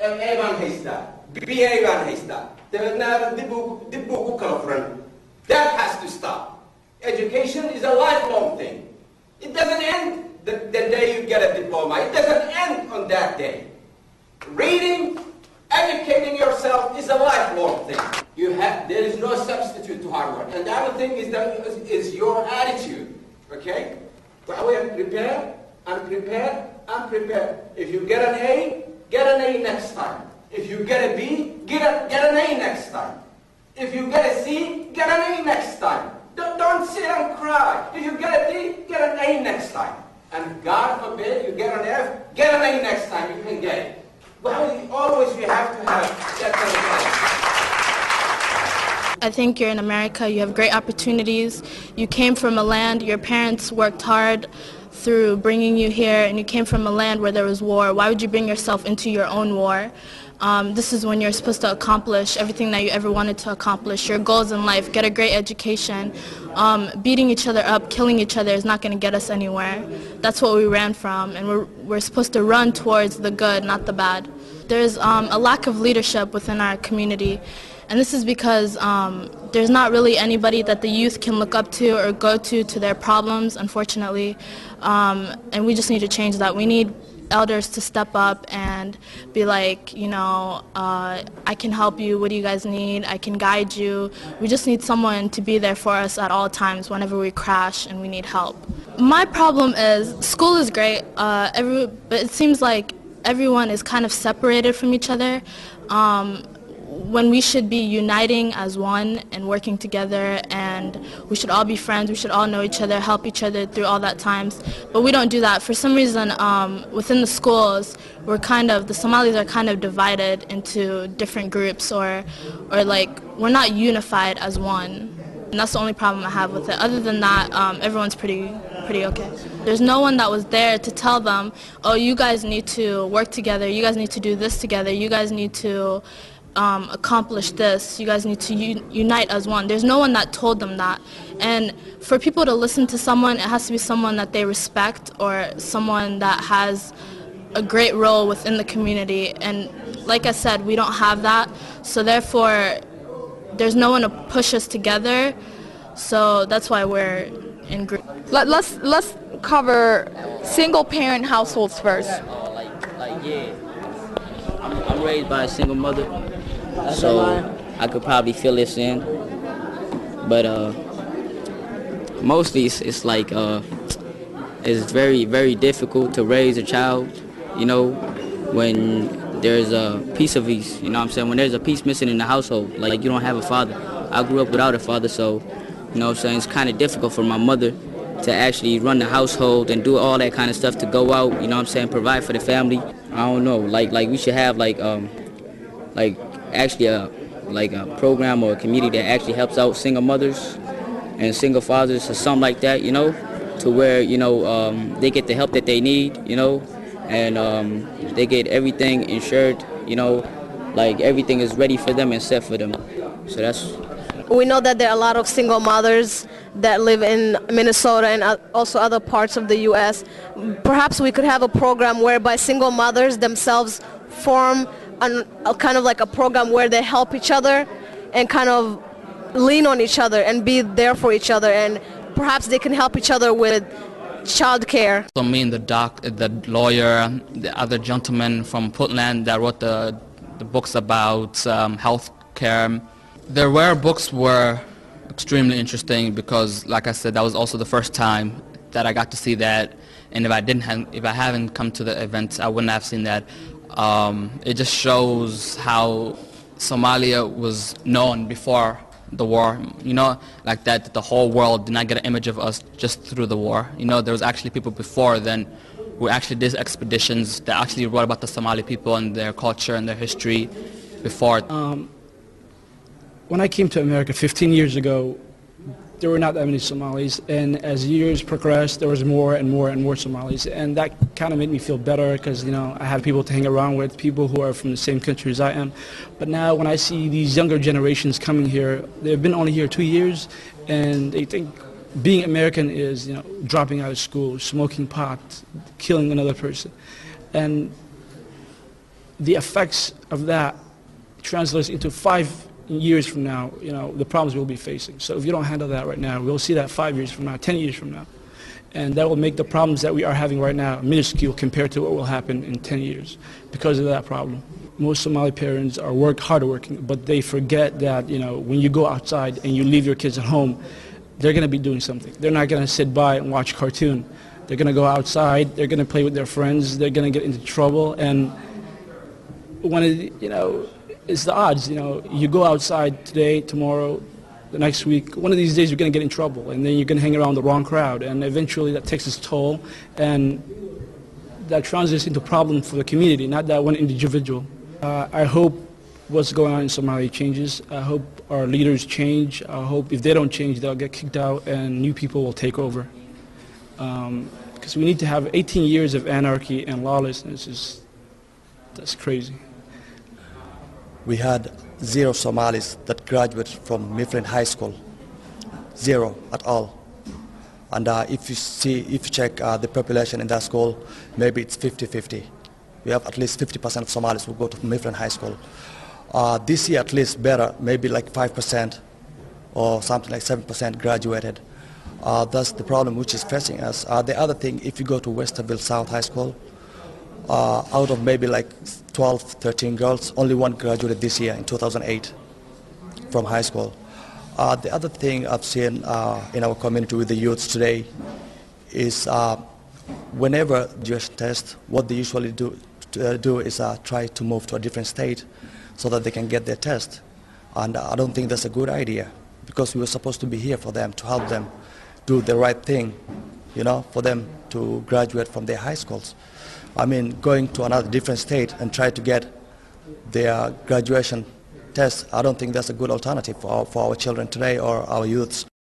A baan haystaa, BA baan haystaa, dabeedna dib buu ku kala furan. That has to stop. Education is a lifelong thing. It doesn't end the day you get a diploma. It doesn't end on that day. Reading, educating yourself is a lifelong thing. There is no substitute to hard work. And the other thing is your attitude. Okay? Prepare and prepare and prepare. If you get an A, get an A next time. If you get a B, get an A next time. If you get a C, get an A next time. Don't sit and cry. If you get a D, get an A next time. And God forbid you get an F, get an A next time. You can get it. Well, always we have to have that kind of life. I think you're in America, you have great opportunities. You came from a land, your parents worked hard through bringing you here, and you came from a land where there was war. Why would you bring yourself into your own war? This is when you're supposed to accomplish everything that you ever wanted to accomplish, your goals in life, get a great education. Beating each other up, killing each other is not going to get us anywhere. That's what we ran from, and we're supposed to run towards the good, not the bad. There's a lack of leadership within our community, and this is because there's not really anybody that the youth can look up to or go to their problems, unfortunately, and we just need to change that. We need elders to step up and be like, you know, I can help you, what do you guys need, I can guide you. We just need someone to be there for us at all times whenever we crash and we need help. My problem is, school is great, but it seems like everyone is kind of separated from each other. When we should be uniting as one and working together, and we should all be friends, we should all know each other, help each other through all that times. But we don't do that. For some reason, within the schools, the Somalis are kind of divided into different groups, or like, we're not unified as one. And that's the only problem I have with it. Other than that, everyone's pretty okay. There's no one that was there to tell them, oh, you guys need to work together, you guys need to do this together, you guys need to accomplish this, you guys need to unite as one. There's no one that told them that. And for people to listen to someone, it has to be someone that they respect or someone that has a great role within the community. And like I said, we don't have that, so therefore there's no one to push us together, so that's why we're in group. Let's cover single parent households first. Yeah, I'm raised by a single mother, so I could probably fill this in, but mostly it's like it's very, very difficult to raise a child, you know, when there's a piece of ease, you know what I'm saying, when there's a piece missing in the household, like you don't have a father. I grew up without a father, so, you know what I'm saying, it's kind of difficult for my mother to actually run the household and do all that kind of stuff, to go out, you know what I'm saying, provide for the family. I don't know, like we should have actually a program or a community that actually helps out single mothers and single fathers or something like that, you know, to where, you know, they get the help that they need, you know, and they get everything insured, you know, like everything is ready for them and set for them. So that's... We know that there are a lot of single mothers that live in Minnesota and also other parts of the U.S. Perhaps we could have a program whereby single mothers themselves form a kind of like a program where they help each other and kind of lean on each other and be there for each other, and perhaps they can help each other with child care. So me and the lawyer, the other gentleman from Portland that wrote the books about health care, their books were extremely interesting because, like I said, that was also the first time that I got to see that, and if I haven't come to the events, I wouldn't have seen that. It just shows how Somalia was known before the war, you know, like that the whole world did not get an image of us just through the war. You know, there was actually people before then who actually did expeditions that actually wrote about the Somali people and their culture and their history before. When I came to America 15 years ago, there were not that many Somalis, and as years progressed, there was more and more and more Somalis, and that kind of made me feel better because, you know, I have people to hang around with, people who are from the same country as I am. But now when I see these younger generations coming here, they've been only here 2 years, and they think being American is, you know, dropping out of school, smoking pot, killing another person. And the effects of that translates into 5 years from now, the problems we'll be facing. So if you don't handle that right now, we'll see that 5 years from now, 10 years from now. And that will make the problems that we are having right now minuscule compared to what will happen in 10 years because of that problem. Most Somali parents are hardworking, but they forget that, when you go outside and you leave your kids at home, they're going to be doing something. They're not going to sit by and watch cartoon. They're going to go outside, they're going to play with their friends, they're going to get into trouble. And when it's the odds, you go outside today, tomorrow, the next week, one of these days you're going to get in trouble, and then you're going to hang around the wrong crowd, and eventually that takes its toll, and that translates into problem for the community, not that one individual. I hope what's going on in Somalia changes. I hope our leaders change. I hope if they don't change, they'll get kicked out and new people will take over. Because we need to have 18 years of anarchy and lawlessness. That's crazy. We had 0 Somalis that graduated from Mifflin High School. 0 at all. And if you check the population in that school, maybe it's 50-50. We have at least 50% of Somalis who go to Mifflin High School. This year at least better, maybe like 5% or something like 7% graduated. That's the problem which is facing us. The other thing, if you go to Westerville South High School, out of maybe like 12, 13 girls, only 1 graduated this year in 2008 from high school. The other thing I've seen in our community with the youths today is whenever graduation test, what they usually do is try to move to a different state so that they can get their test. And I don't think that's a good idea, because we were supposed to be here for them, to help them do the right thing, for them to graduate from their high schools. I mean, going to another different state and try to get their graduation test, I don't think that's a good alternative for our children today or our youths.